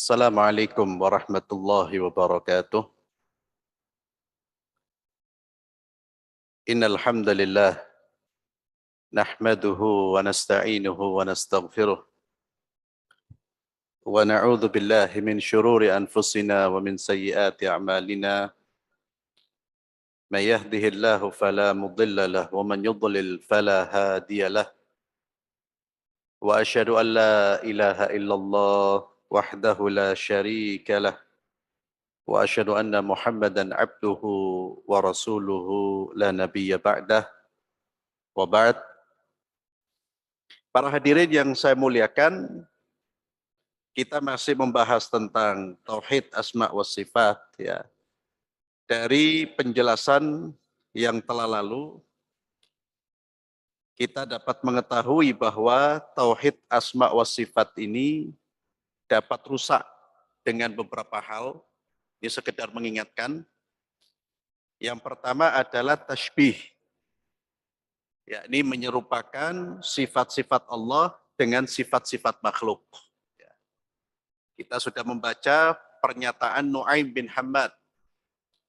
Assalamualaikum warahmatullahi wabarakatuh. Innal hamdalillah nahmaduhu wa nasta'inuhu wa nastaghfiruh wa na'udzu billahi min shururi anfusina wa min sayyiati a'malina. May yahdihillahu fala mudilla lahu wa man yudlil fala hadiya lahu. Wa asyhadu an la ilaha illallah wahdahu la syarika lahu. Wa asyhadu anna Muhammadan abduhu wa rasuluhu la nabiyya ba'dah. Wa ba'd. Para hadirin yang saya muliakan, kita masih membahas tentang tauhid asma wa sifat ya. Dari penjelasan yang telah lalu, kita dapat mengetahui bahwa tauhid asma wa sifat ini dapat rusak dengan beberapa hal. Ini sekedar mengingatkan. Yang pertama adalah tasybih. Yakni menyerupakan sifat-sifat Allah dengan sifat-sifat makhluk. Kita sudah membaca pernyataan Nu'aim bin Hammad.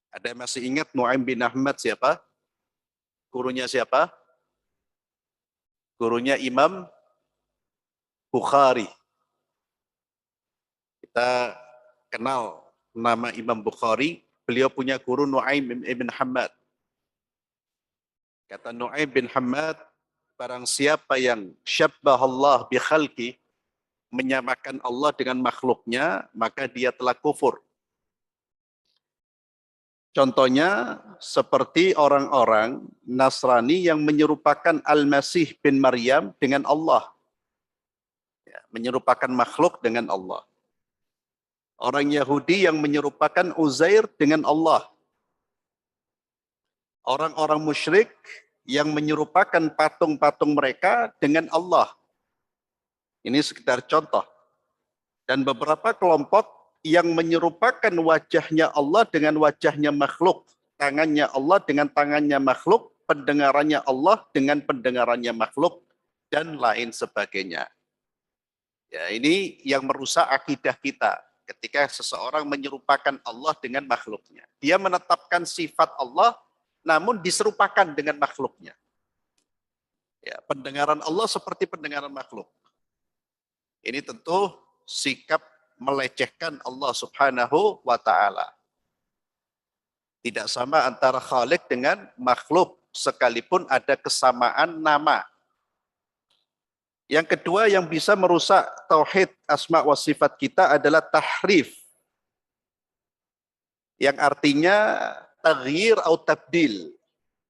Ada yang masih ingat Nu'aim bin Hammad siapa? Gurunya siapa? Gurunya Imam Bukhari. Kita kenal nama Imam Bukhari. Beliau punya guru Nu'aim bin Hammad. Kata Nu'aim bin Hammad, barang siapa yang syabbahallah bi khalqi, menyamakan Allah dengan makhluknya, maka dia telah kufur. Contohnya seperti orang-orang Nasrani yang menyerupakan Al-Masih bin Maryam dengan Allah. Ya, menyerupakan makhluk dengan Allah. Orang Yahudi yang menyerupakan Uzair dengan Allah. Orang-orang musyrik yang menyerupakan patung-patung mereka dengan Allah. Ini sekedar contoh. Dan beberapa kelompok yang menyerupakan wajahnya Allah dengan wajahnya makhluk. Tangannya Allah dengan tangannya makhluk. Pendengarannya Allah dengan pendengarannya makhluk. Dan lain sebagainya. Ya, ini yang merusak akidah kita. Ketika seseorang menyerupakan Allah dengan makhluknya. Dia menetapkan sifat Allah, namun diserupakan dengan makhluknya. Ya, pendengaran Allah seperti pendengaran makhluk. Ini tentu sikap melecehkan Allah Subhanahu wa ta'ala. Tidak sama antara Khalik dengan makhluk, sekalipun ada kesamaan nama. Yang kedua yang bisa merusak tauhid asma wa sifat kita adalah tahrif. Yang artinya taghyir atau tabdil,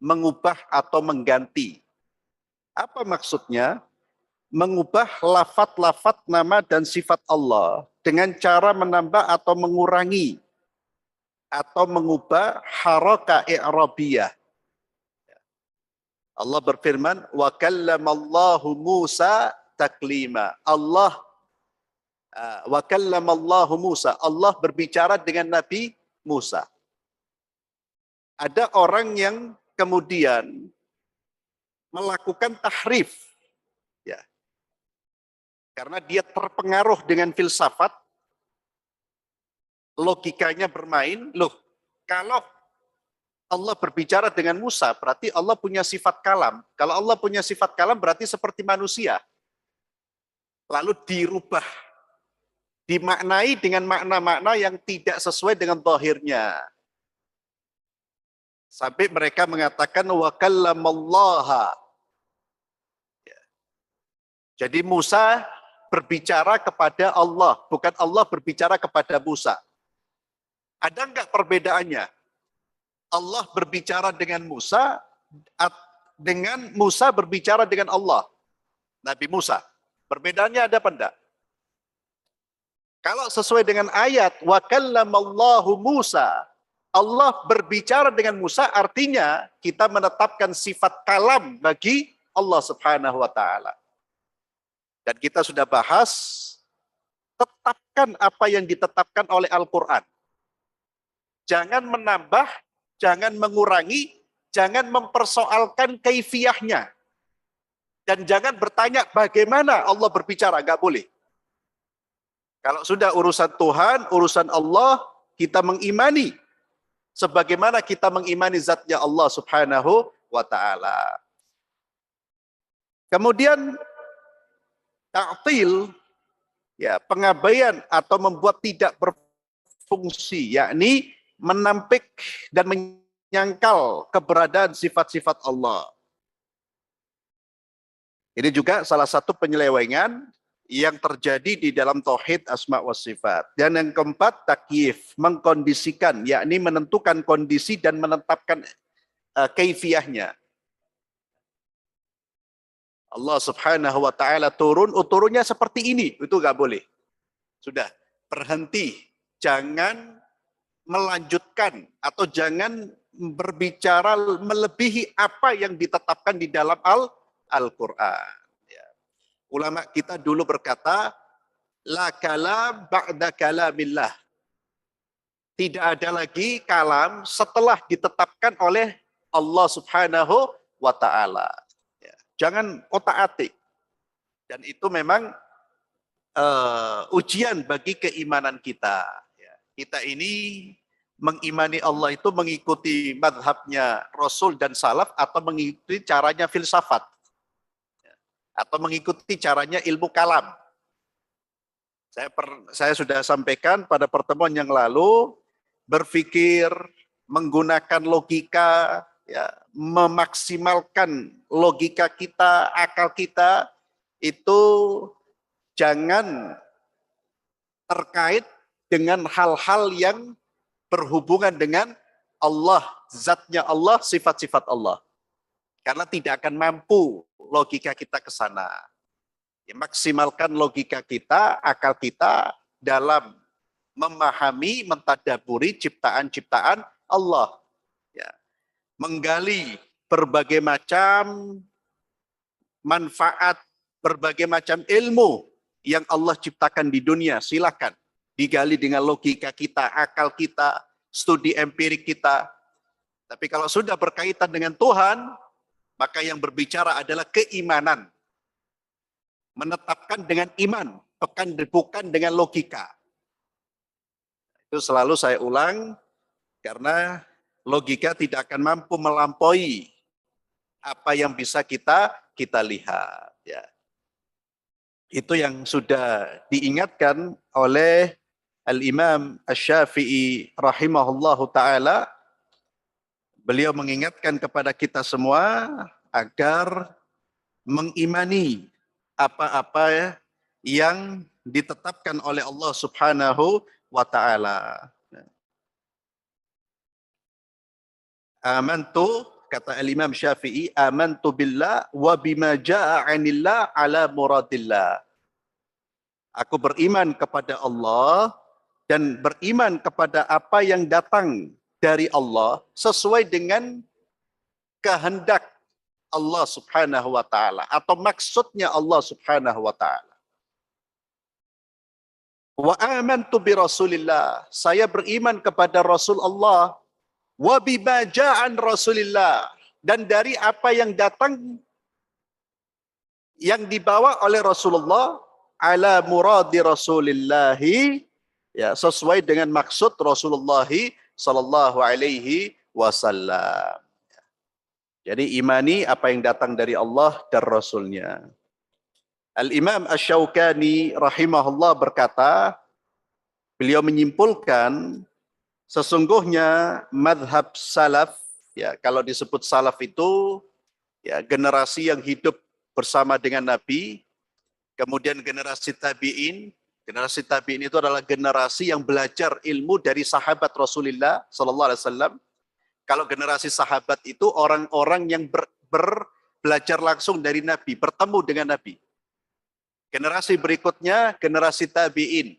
mengubah atau mengganti. Apa maksudnya? Mengubah lafat-lafat nama dan sifat Allah dengan cara menambah atau mengurangi atau mengubah haraka i'rabiyah. Allah berfirman, wa kallamallahu Musa taklima. Wa kallamallahu Musa. Allah berbicara dengan Nabi Musa. Ada orang yang kemudian melakukan tahrif. Ya. Karena dia terpengaruh dengan filsafat, logikanya bermain. Loh, kalau Allah berbicara dengan Musa, berarti Allah punya sifat kalam. Kalau Allah punya sifat kalam, berarti seperti manusia. Lalu dirubah, dimaknai dengan makna-makna yang tidak sesuai dengan zahirnya. Sampai mereka mengatakan wa kallamallaha. Jadi Musa berbicara kepada Allah, bukan Allah berbicara kepada Musa. Ada enggak perbedaannya? Allah berbicara dengan Musa, dengan Musa berbicara dengan Allah. Nabi Musa. Perbedaannya ada apa enggak? Kalau sesuai dengan ayat, wa kallamallahu Musa, Allah berbicara dengan Musa, artinya kita menetapkan sifat kalam bagi Allah Subhanahu wa ta'ala. Dan kita sudah bahas, tetapkan apa yang ditetapkan oleh Al-Quran. Jangan menambah, jangan mengurangi, jangan mempersoalkan kaifiyahnya. Dan jangan bertanya bagaimana Allah berbicara, nggak boleh. Kalau sudah urusan Tuhan, urusan Allah, kita mengimani. Sebagaimana kita mengimani zatnya Allah subhanahu wa ta'ala. Kemudian ta'til, ya, pengabaian atau membuat tidak berfungsi, yakni menampik dan menyangkal keberadaan sifat-sifat Allah. Ini juga salah satu penyelewengan yang terjadi di dalam tauhid asma wa sifat. Dan yang keempat, takyif, mengkondisikan, yakni menentukan kondisi dan menetapkan kaifiyahnya. Allah subhanahu wa ta'ala turunnya seperti ini, itu nggak boleh. Sudah, berhenti. Jangan melanjutkan atau jangan berbicara melebihi apa yang ditetapkan di dalam Al-Quran. Ya. Ulama kita dulu berkata, la kalam ba'da kalamillah. Tidak ada lagi kalam setelah ditetapkan oleh Allah subhanahu wa ta'ala. Ya. Jangan otak-atik. Dan itu memang ujian bagi keimanan kita. Ya. Kita ini mengimani Allah itu mengikuti madhabnya Rasul dan Salaf atau mengikuti caranya filsafat. Atau mengikuti caranya ilmu kalam. Saya sudah sampaikan pada pertemuan yang lalu, berpikir, menggunakan logika, ya, memaksimalkan logika kita, akal kita, itu jangan terkait dengan hal-hal yang berhubungan dengan Allah, zatnya Allah, sifat-sifat Allah. Karena tidak akan mampu logika kita ke sana. Ya, maksimalkan logika kita, akal kita dalam memahami, mentadaburi ciptaan-ciptaan Allah. Ya. Menggali berbagai macam manfaat, berbagai macam ilmu yang Allah ciptakan di dunia, silakan. Digali dengan logika kita, akal kita, studi empirik kita. Tapi kalau sudah berkaitan dengan Tuhan, maka yang berbicara adalah keimanan. Menetapkan dengan iman, bukan dengan logika. Itu selalu saya ulang, karena logika tidak akan mampu melampaui apa yang bisa kita lihat. Ya. Itu yang sudah diingatkan oleh Al-Imam Asy-Syafi'i rahimahullahu ta'ala. Beliau mengingatkan kepada kita semua agar mengimani apa-apa yang ditetapkan oleh Allah subhanahu wa ta'ala. Amantu, kata Al-Imam Syafi'i, amantu billah wa bima ja'a 'anillah ala muradillah. Aku beriman kepada Allah dan beriman kepada apa yang datang dari Allah sesuai dengan kehendak Allah subhanahu wa ta'ala atau maksudnya Allah subhanahu wa ta'ala. Wa amantu bi Rasulillah, saya beriman kepada Rasul Allah, wa bima ja'an Rasulillah, dan dari apa yang datang yang dibawa oleh Rasulullah, ala muradi Rasulillahi, ya, sesuai dengan maksud Rasulullah sallallahu alaihi wasallam. Jadi imani apa yang datang dari Allah dan Rasulnya. Al-Imam Asy-Syaukani rahimahullah berkata, beliau menyimpulkan sesungguhnya madhab salaf, ya, kalau disebut salaf itu ya generasi yang hidup bersama dengan Nabi, kemudian generasi tabi'in. Generasi tabi'in itu adalah generasi yang belajar ilmu dari sahabat Rasulullah sallallahu alaihi wasallam. Kalau generasi sahabat itu orang-orang yang belajar langsung dari Nabi, bertemu dengan Nabi. Generasi berikutnya generasi tabi'in.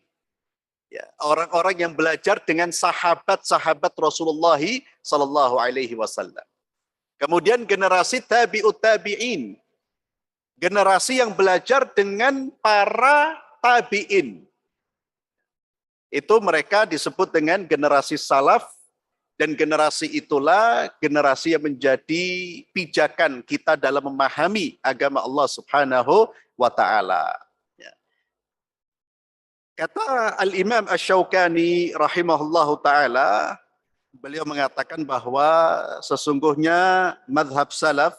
Ya, orang-orang yang belajar dengan sahabat-sahabat Rasulullah sallallahu alaihi wasallam. Kemudian generasi tabi'ut tabi'in. Generasi yang belajar dengan para tabi'in. Itu mereka disebut dengan generasi salaf, dan generasi itulah generasi yang menjadi pijakan kita dalam memahami agama Allah subhanahu wa ta'ala. Kata Al-Imam Asy-Syaukani rahimahullahu taala, beliau mengatakan bahwa sesungguhnya mazhab salaf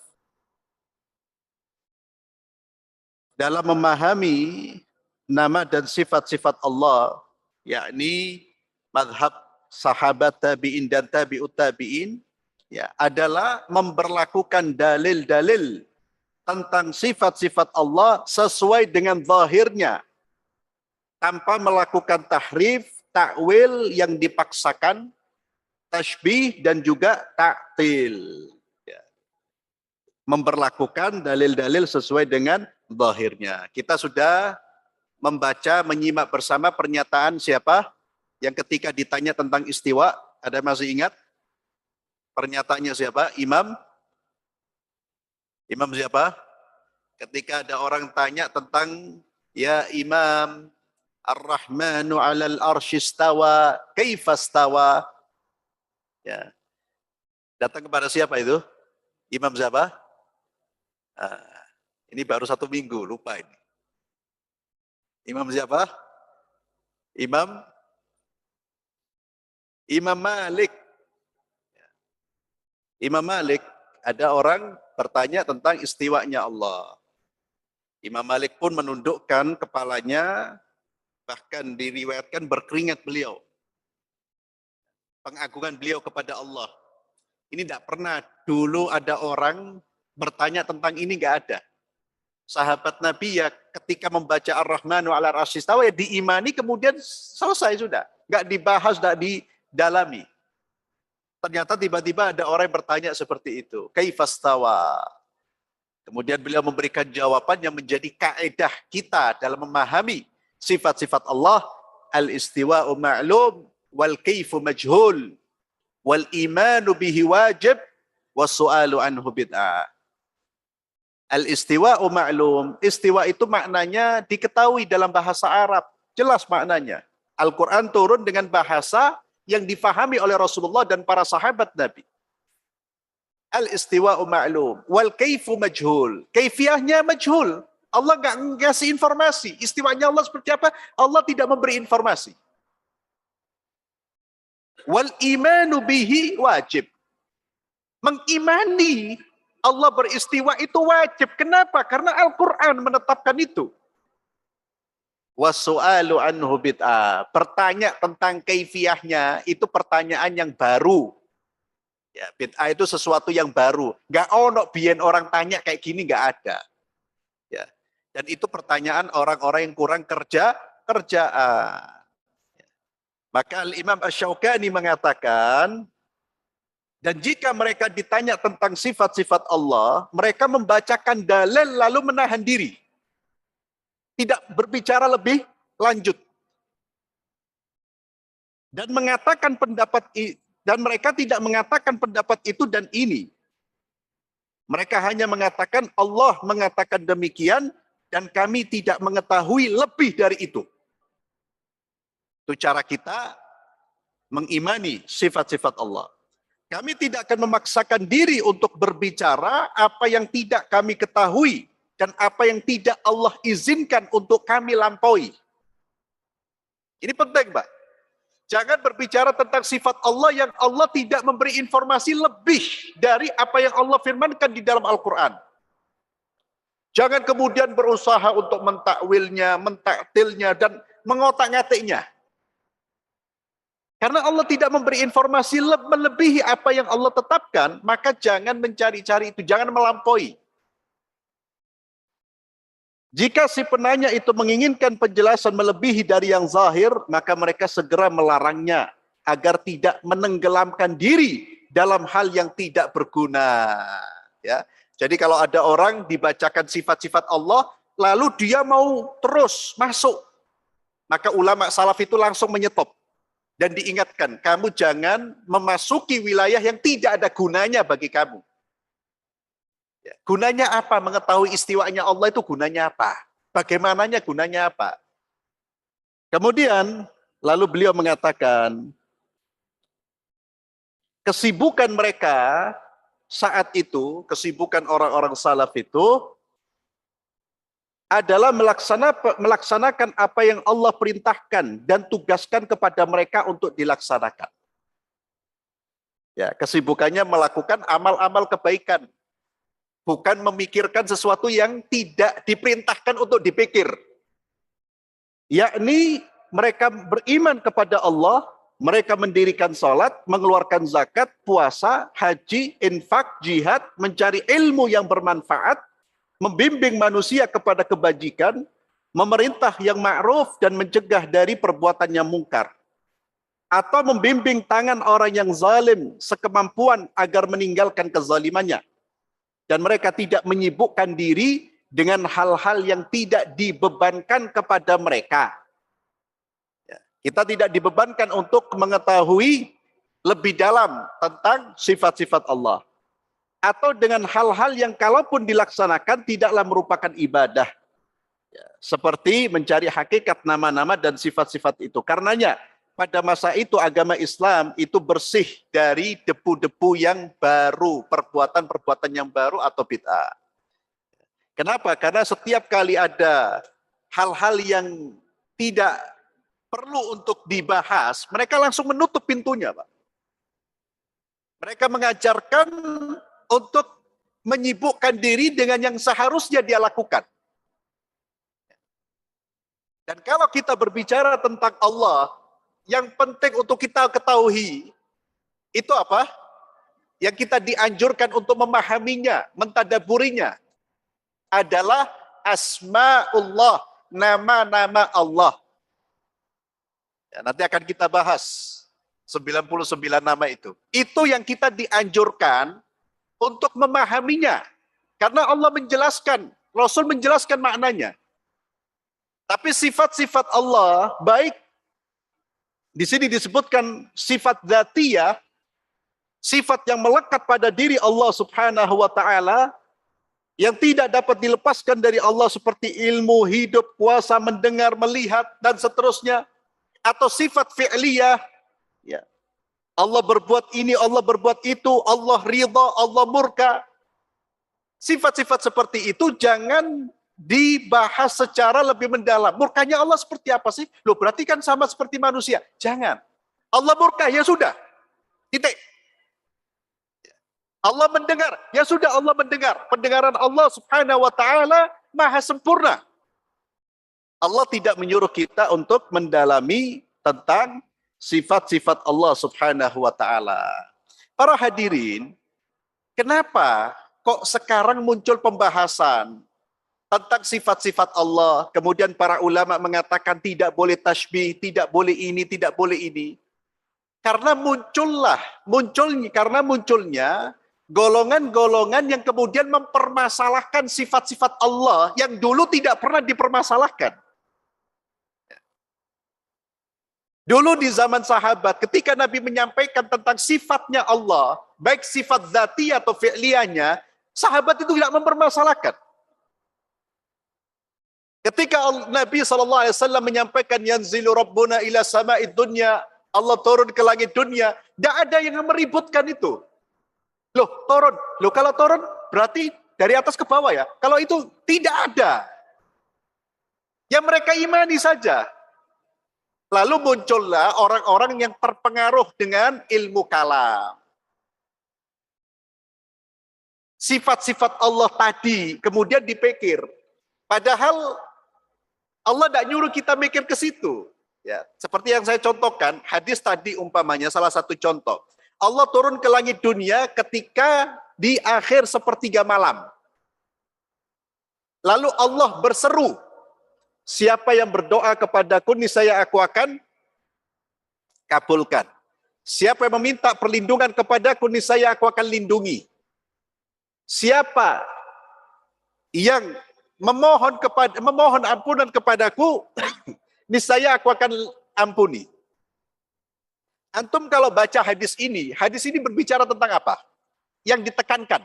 dalam memahami nama dan sifat-sifat Allah, yakni mazhab sahabat tabi'in dan tabi'ut tabi'in, ya, adalah memberlakukan dalil-dalil tentang sifat-sifat Allah sesuai dengan zahirnya, tanpa melakukan tahrif, takwil yang dipaksakan, tasbih dan juga taktil. Ya. Memberlakukan dalil-dalil sesuai dengan zahirnya. Kita sudah membaca, menyimak bersama pernyataan siapa yang ketika ditanya tentang istiwa, ada masih ingat? Pernyataannya siapa? Imam siapa? Ketika ada orang tanya tentang, ya Imam, Ar-Rahmanu 'alal arsy istawa, kaifa istawa? Ya. Datang kepada siapa itu? Imam siapa? Ini baru 1 minggu, lupa ini. Imam siapa? Imam Malik. Imam Malik, ada orang bertanya tentang istiwanya Allah. Imam Malik pun menundukkan kepalanya, bahkan diriwayatkan berkeringat beliau. Pengagungan beliau kepada Allah. Ini tidak pernah dulu ada orang bertanya tentang ini, nggak ada. Sahabat Nabi ya ketika membaca Ar-Rahmanu 'ala arsy istawa ya diimani, kemudian selesai sudah. Nggak dibahas, nggak didalami. Ternyata tiba-tiba ada orang yang bertanya seperti itu. Kaifa istawa? Kemudian beliau memberikan jawaban yang menjadi kaidah kita dalam memahami sifat-sifat Allah. Al-istiwa'u ma'lum wal kaifu majhul wal imanu bihi wajib was su'alu anhu bid'ah. Al-istiwa'u ma'lum, istiwa itu maknanya diketahui dalam bahasa Arab, jelas maknanya. Al-Quran turun dengan bahasa yang difahami oleh Rasulullah dan para sahabat Nabi. Al-istiwa'u ma'lum, wal kaifu majhul, kaifiyahnya majhul. Allah nggak ngasih informasi, istiwanya Allah seperti apa, Allah tidak memberi informasi. Wal imanu bihi wajib, mengimani Allah beristiwa itu wajib. Kenapa? Karena Al-Quran menetapkan itu. Wasu'alu anhu bid'ah. Bertanya tentang kaifiyahnya itu pertanyaan yang baru. Ya, bid'ah itu sesuatu yang baru. Nggak ono biyen orang tanya kayak gini, nggak ada. Ya. Dan itu pertanyaan orang-orang yang kurang kerjaan. Maka Imam Asy-Syaukani mengatakan, dan jika mereka ditanya tentang sifat-sifat Allah, mereka membacakan dalil lalu menahan diri. Tidak berbicara lebih lanjut. Dan mengatakan dan mereka tidak mengatakan pendapat itu dan ini. Mereka hanya mengatakan Allah mengatakan demikian dan kami tidak mengetahui lebih dari itu. Itu cara kita mengimani sifat-sifat Allah. Kami tidak akan memaksakan diri untuk berbicara apa yang tidak kami ketahui dan apa yang tidak Allah izinkan untuk kami lampaui. Ini penting, Pak. Jangan berbicara tentang sifat Allah yang Allah tidak memberi informasi lebih dari apa yang Allah firmankan di dalam Al-Quran. Jangan kemudian berusaha untuk mentakwilnya, mentaktilnya, dan mengotak-ngatiknya. Karena Allah tidak memberi informasi melebihi apa yang Allah tetapkan, maka jangan mencari-cari itu, jangan melampaui. Jika si penanya itu menginginkan penjelasan melebihi dari yang zahir, maka mereka segera melarangnya agar tidak menenggelamkan diri dalam hal yang tidak berguna. Ya. Jadi kalau ada orang dibacakan sifat-sifat Allah, lalu dia mau terus masuk, maka ulama salaf itu langsung menyetop. Dan diingatkan, kamu jangan memasuki wilayah yang tidak ada gunanya bagi kamu. Ya, gunanya apa? Mengetahui istiwanya Allah itu gunanya apa? Bagaimananya gunanya apa? Kemudian, lalu beliau mengatakan, kesibukan mereka saat itu, kesibukan orang-orang salaf itu, adalah melaksanakan apa yang Allah perintahkan dan tugaskan kepada mereka untuk dilaksanakan. Ya, kesibukannya melakukan amal-amal kebaikan, bukan memikirkan sesuatu yang tidak diperintahkan untuk dipikir. Yakni mereka beriman kepada Allah, mereka mendirikan sholat, mengeluarkan zakat, puasa, haji, infak, jihad, mencari ilmu yang bermanfaat, membimbing manusia kepada kebajikan, memerintah yang ma'ruf dan mencegah dari perbuatan yang mungkar. Atau membimbing tangan orang yang zalim sekemampuan agar meninggalkan kezalimannya. Dan mereka tidak menyibukkan diri dengan hal-hal yang tidak dibebankan kepada mereka. Kita tidak dibebankan untuk mengetahui lebih dalam tentang sifat-sifat Allah. Atau dengan hal-hal yang kalaupun dilaksanakan tidaklah merupakan ibadah. Seperti mencari hakikat nama-nama dan sifat-sifat itu. Karenanya pada masa itu agama Islam itu bersih dari debu-debu yang baru, perbuatan-perbuatan yang baru atau bid'ah. Kenapa? Karena setiap kali ada hal-hal yang tidak perlu untuk dibahas, mereka langsung menutup pintunya, Pak. Mereka mengajarkan untuk menyibukkan diri dengan yang seharusnya dia lakukan. Dan kalau kita berbicara tentang Allah, yang penting untuk kita ketahui, itu apa? Yang kita dianjurkan untuk memahaminya, mentadaburinya, adalah asma'ullah, nama-nama Allah. Ya, nanti akan kita bahas 99 nama itu. Itu yang kita dianjurkan untuk memahaminya. Karena Allah menjelaskan, Rasul menjelaskan maknanya. Tapi sifat-sifat Allah, baik di sini disebutkan sifat dzatiyah, sifat yang melekat pada diri Allah Subhanahu wa taala, yang tidak dapat dilepaskan dari Allah seperti ilmu, hidup, kuasa, mendengar, melihat, dan seterusnya. Atau sifat fi'liyah, ya. Allah berbuat ini, Allah berbuat itu, Allah ridha, Allah murka. Sifat-sifat seperti itu jangan dibahas secara lebih mendalam. Murkanya Allah seperti apa sih? Loh, berarti kan sama seperti manusia. Jangan. Allah murka, ya sudah. Titik. Allah mendengar, ya sudah Allah mendengar. Pendengaran Allah Subhanahu wa taala maha sempurna. Allah tidak menyuruh kita untuk mendalami tentang sifat-sifat Allah Subhanahu wa taala. Para hadirin, kenapa kok sekarang muncul pembahasan tentang sifat-sifat Allah, kemudian para ulama mengatakan tidak boleh tasbih, tidak boleh ini, tidak boleh ini. Karena munculnya golongan-golongan yang kemudian mempermasalahkan sifat-sifat Allah yang dulu tidak pernah dipermasalahkan. Dulu di zaman sahabat, ketika Nabi menyampaikan tentang sifatnya Allah, baik sifat dzati atau fi'liyahnya, sahabat itu tidak mempermasalahkan. Ketika Nabi SAW menyampaikan yanzilu rabbuna ila sama'id dunya, Allah turun ke langit dunia, tidak ada yang meributkan itu. Loh, turun. Loh, kalau turun berarti dari atas ke bawah ya. Kalau itu tidak ada. Yang mereka imani saja. Lalu muncullah orang-orang yang terpengaruh dengan ilmu kalam. Sifat-sifat Allah tadi kemudian dipikir. Padahal Allah tidak nyuruh kita mikir ke situ. Ya, seperti yang saya contohkan, hadis tadi umpamanya salah satu contoh. Allah turun ke langit dunia ketika di akhir sepertiga malam. Lalu Allah berseru, siapa yang berdoa kepadaku, niscaya aku akan kabulkan. Siapa yang meminta perlindungan kepadaku, niscaya aku akan lindungi. Siapa yang memohon ampunan kepadaku, niscaya aku akan ampuni. Antum kalau baca hadis ini berbicara tentang apa? Yang ditekankan.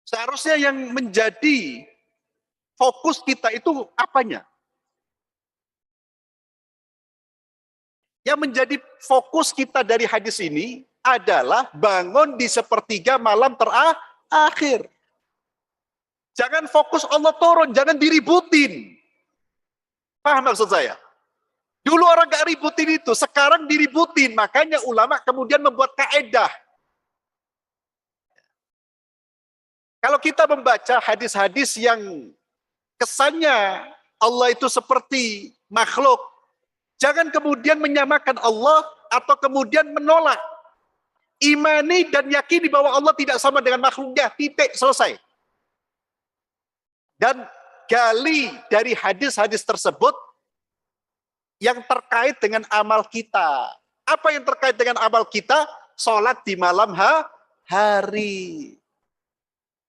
Seharusnya yang menjadi fokus kita itu apanya? Yang menjadi fokus kita dari hadis ini adalah bangun di sepertiga malam terakhir. Jangan fokus Allah turun, jangan diributin. Paham maksud saya? Dulu orang gak ributin itu, sekarang diributin. Makanya ulama kemudian membuat kaedah. Kalau kita membaca hadis-hadis yang kesannya Allah itu seperti makhluk, jangan kemudian menyamakan Allah atau kemudian menolak. Imani dan yakini bahwa Allah tidak sama dengan makhluknya, titik, selesai. Dan gali dari hadis-hadis tersebut yang terkait dengan amal kita. Apa yang terkait dengan amal kita? Sholat di malam hari.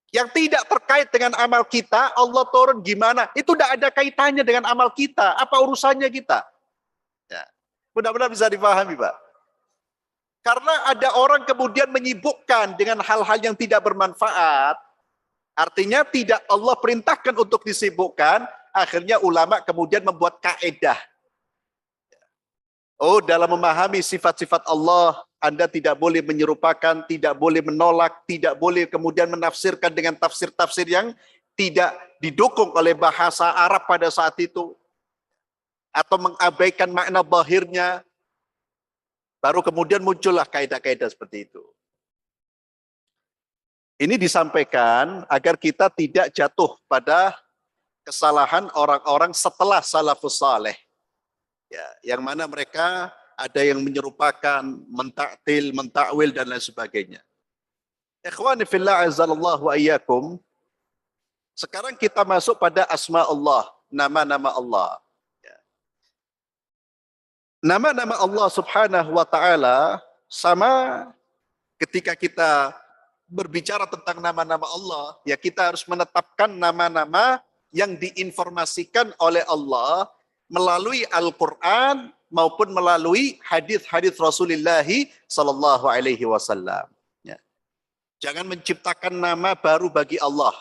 Yang tidak terkait dengan amal kita, Allah turun gimana? Itu tidak ada kaitannya dengan amal kita. Apa urusannya kita? Ya. Mudah-mudahan bisa dipahami, Pak. Karena ada orang kemudian menyibukkan dengan hal-hal yang tidak bermanfaat. Artinya tidak Allah perintahkan untuk disibukkan. Akhirnya ulama kemudian membuat kaedah. Oh, dalam memahami sifat-sifat Allah, Anda tidak boleh menyerupakan, tidak boleh menolak, tidak boleh kemudian menafsirkan dengan tafsir-tafsir yang tidak didukung oleh bahasa Arab pada saat itu. Atau mengabaikan makna zahirnya. Baru kemudian muncullah kaidah-kaidah seperti itu. Ini disampaikan agar kita tidak jatuh pada kesalahan orang-orang setelah salafus saleh. Ya, yang mana mereka ada yang menyerupakan, mentaktil, mentakwil dan lain sebagainya. Ikhwani fillah azallallahu wa iyyakum. Sekarang kita masuk pada asma Allah, nama-nama Allah. Ya. Nama-nama Allah subhanahu wa ta'ala sama ketika kita berbicara tentang nama-nama Allah, ya kita harus menetapkan nama-nama yang diinformasikan oleh Allah melalui Al-Quran maupun melalui hadis-hadis Rasulullah Sallallahu Alaihi Wasallam. Ya. Jangan menciptakan nama baru bagi Allah,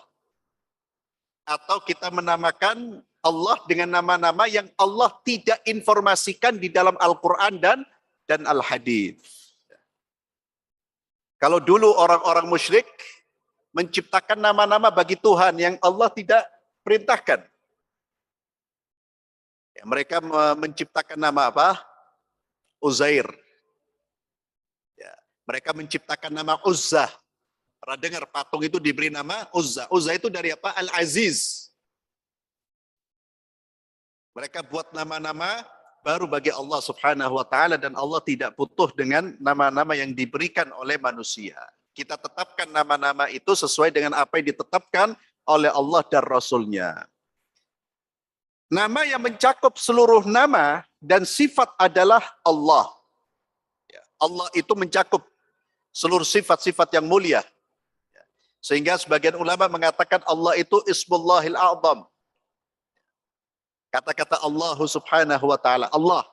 atau kita menamakan Allah dengan nama-nama yang Allah tidak informasikan di dalam Al-Quran dan Al-Hadis. Kalau dulu orang-orang musyrik menciptakan nama-nama bagi Tuhan yang Allah tidak perintahkan. Ya, mereka menciptakan nama apa? Uzair. Ya, mereka menciptakan nama Uzzah. Pernah dengar patung itu diberi nama Uzzah. Uzzah itu dari apa? Al-Aziz. Mereka buat nama-nama baru bagi Allah subhanahu wa ta'ala dan Allah tidak butuh dengan nama-nama yang diberikan oleh manusia. Kita tetapkan nama-nama itu sesuai dengan apa yang ditetapkan oleh Allah dan Rasulnya. Nama yang mencakup seluruh nama dan sifat adalah Allah. Allah itu mencakup seluruh sifat-sifat yang mulia. Sehingga sebagian ulama mengatakan Allah itu Ismullahil A'zam. Kata-kata Allah subhanahu wa ta'ala, Allah.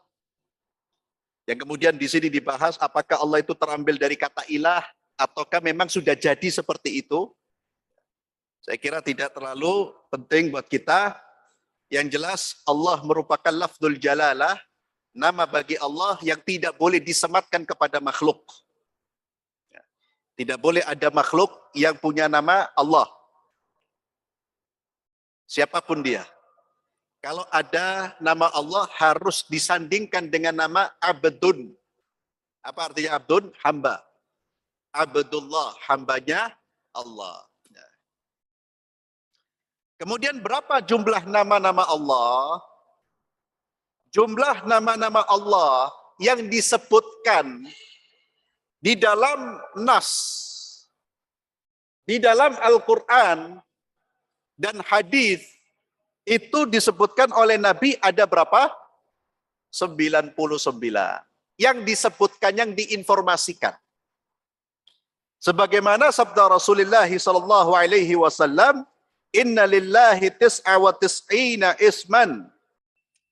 Yang kemudian di sini dibahas apakah Allah itu terambil dari kata ilah ataukah memang sudah jadi seperti itu. Saya kira tidak terlalu penting buat kita. Yang jelas Allah merupakan lafzul jalalah, nama bagi Allah yang tidak boleh disematkan kepada makhluk. Tidak boleh ada makhluk yang punya nama Allah. Siapapun dia. Kalau ada nama Allah harus disandingkan dengan nama Abdun. Apa artinya Abdun? Hamba. Abdullah, hambanya Allah. Kemudian berapa jumlah nama-nama Allah? Jumlah nama-nama Allah yang disebutkan di dalam nas, di dalam Al-Quran dan hadis itu disebutkan oleh Nabi ada berapa? 99. Yang disebutkan, yang diinformasikan. Sebagaimana sabda Rasulullah sallallahu alaihi wasallam, Inna lillahi tis'a wa tis'ina isman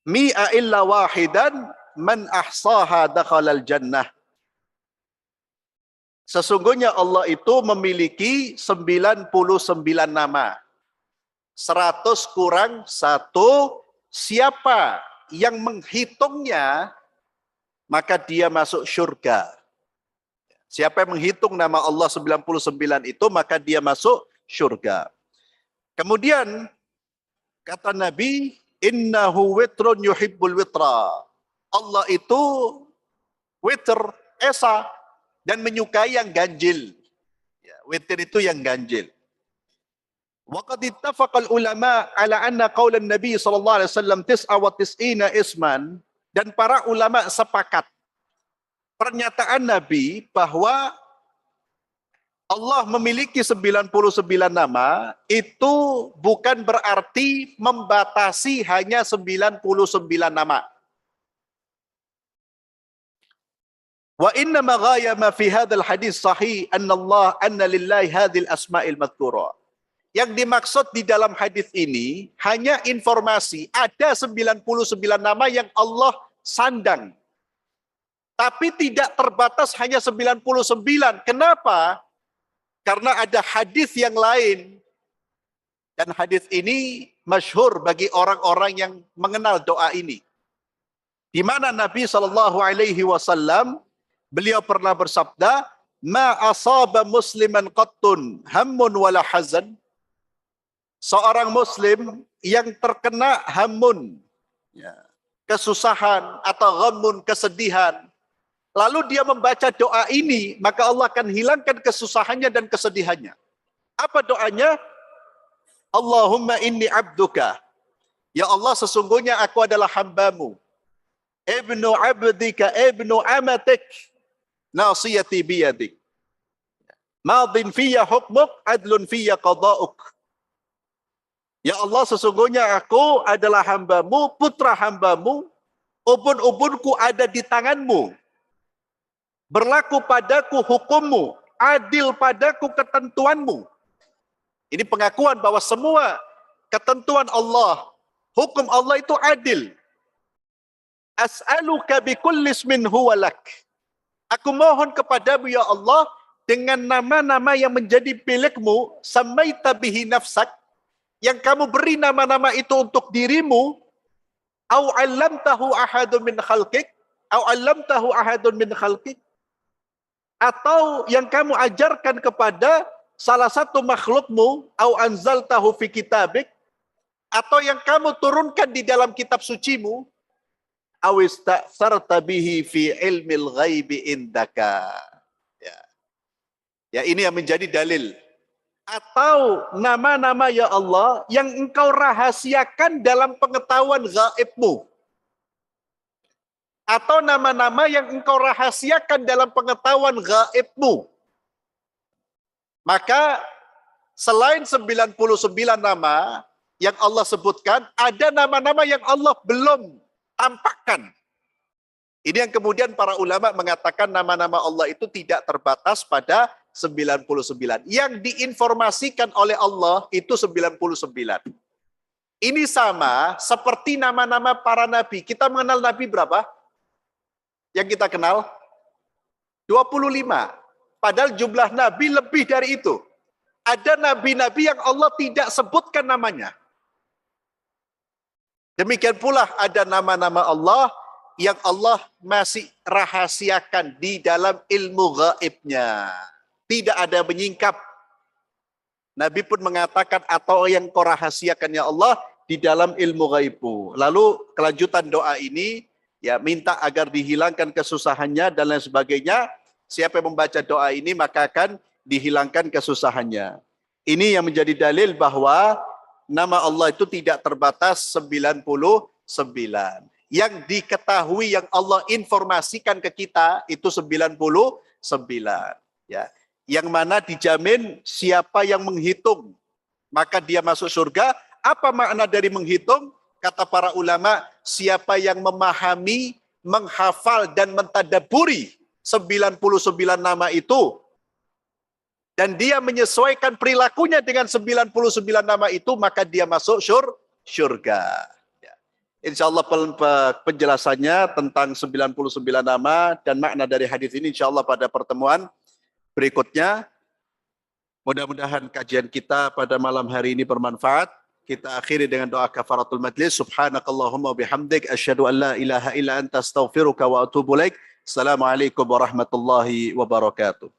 mi'a illa wahidan man ahsaha dakhalal jannah. Sesungguhnya Allah itu memiliki 99 nama. 100 kurang 1, siapa yang menghitungnya maka dia masuk surga. Siapa yang menghitung nama Allah 99 itu maka dia masuk surga. Kemudian kata Nabi, innahu witrun yuhibbul witra. Allah itu witr, esa, dan menyukai yang ganjil. Ya, witr itu yang ganjil. Waqad ittafaqal ulama ala anna qaulan Nabi sallallahu alaihi wasallam 99 isman, dan para ulama sepakat pernyataan Nabi bahwa Allah memiliki 99 nama itu bukan berarti membatasi hanya 99 nama. Wa inna ma ghaya ma fi hadzal hadis sahih anna lillahi hadzal asma'il madhkura. Yang dimaksud di dalam hadis ini hanya informasi ada 99 nama yang Allah sandang. Tapi tidak terbatas hanya 99. Kenapa? Karena ada hadis yang lain. Dan hadis ini masyhur bagi orang-orang yang mengenal doa ini. Di mana Nabi SAW, beliau pernah bersabda, ma asaba musliman qattun hammun wala hazan. Seorang muslim yang terkena hamun, ya, kesusahan atau ghammun, kesedihan, lalu dia membaca doa ini, maka Allah akan hilangkan kesusahannya dan kesedihannya. Apa doanya? Allahumma inni abduka. Ya Allah, sesungguhnya aku adalah hambamu. Ibnu abdika, ibnu amatik, nasiyati biyadik. Madin fiyya hukmuk, adlun fiyya qada'uk. Ya Allah, sesungguhnya aku adalah hambamu, putra hambamu, ubun-ubunku ada di tanganmu. Berlaku padaku hukummu, adil padaku ketentuanmu. Ini pengakuan bahwa semua ketentuan Allah, hukum Allah itu adil. As'aluka bikulli ismin huwa lak. Aku mohon kepadamu ya Allah dengan nama-nama yang menjadi milikmu, samaita bihi nafsak, yang kamu beri nama-nama itu untuk dirimu, au 'allamtahu ahadun min khalqik, au 'allamtahu ahadun min khalqik, atau yang kamu ajarkan kepada salah satu makhlukmu, au anzaltahu fi kitabik, atau yang kamu turunkan di dalam kitab sucimu, au ista'sarta bihi fi ilmil ghaibi indaka. Ya, ini yang menjadi dalil. Atau nama-nama ya Allah yang engkau rahasiakan dalam pengetahuan gaibmu. Atau nama-nama yang engkau rahasiakan dalam pengetahuan gaibmu. Maka selain 99 nama yang Allah sebutkan, ada nama-nama yang Allah belum tampakkan. Ini yang kemudian para ulama mengatakan nama-nama Allah itu tidak terbatas pada 99. Yang diinformasikan oleh Allah itu 99. Ini sama seperti nama-nama para nabi. Kita mengenal nabi berapa? Yang kita kenal? 25. Padahal jumlah nabi lebih dari itu. Ada nabi-nabi yang Allah tidak sebutkan namanya. Demikian pula ada nama-nama Allah yang Allah masih rahasiakan di dalam ilmu gaibnya. Tidak ada yang menyingkap. Nabi pun mengatakan, atau yang kau rahasiakan ya Allah di dalam ilmu gaibmu. Lalu kelanjutan doa ini, ya minta agar dihilangkan kesusahannya dan lain sebagainya. Siapa yang membaca doa ini maka akan dihilangkan kesusahannya. Ini yang menjadi dalil bahwa nama Allah itu tidak terbatas 99. Yang diketahui, yang Allah informasikan ke kita itu 99. Ya. Yang mana dijamin siapa yang menghitung maka dia masuk surga. Apa makna dari menghitung? Kata para ulama, siapa yang memahami, menghafal dan mentadaburi 99 nama itu dan dia menyesuaikan perilakunya dengan 99 nama itu, maka dia masuk surga. Ya. Insyaallah penjelasannya tentang 99 nama dan makna dari hadis ini insyaallah pada pertemuan berikutnya. Mudah-mudahan kajian kita pada malam hari ini bermanfaat. Kita akhiri dengan doa kafaratul majlis. Subhanakallahumma bihamdik asyhadu an la ilaha illa anta astaghfiruka wa atubu ilaik. Assalamualaikum warahmatullahi wabarakatuh.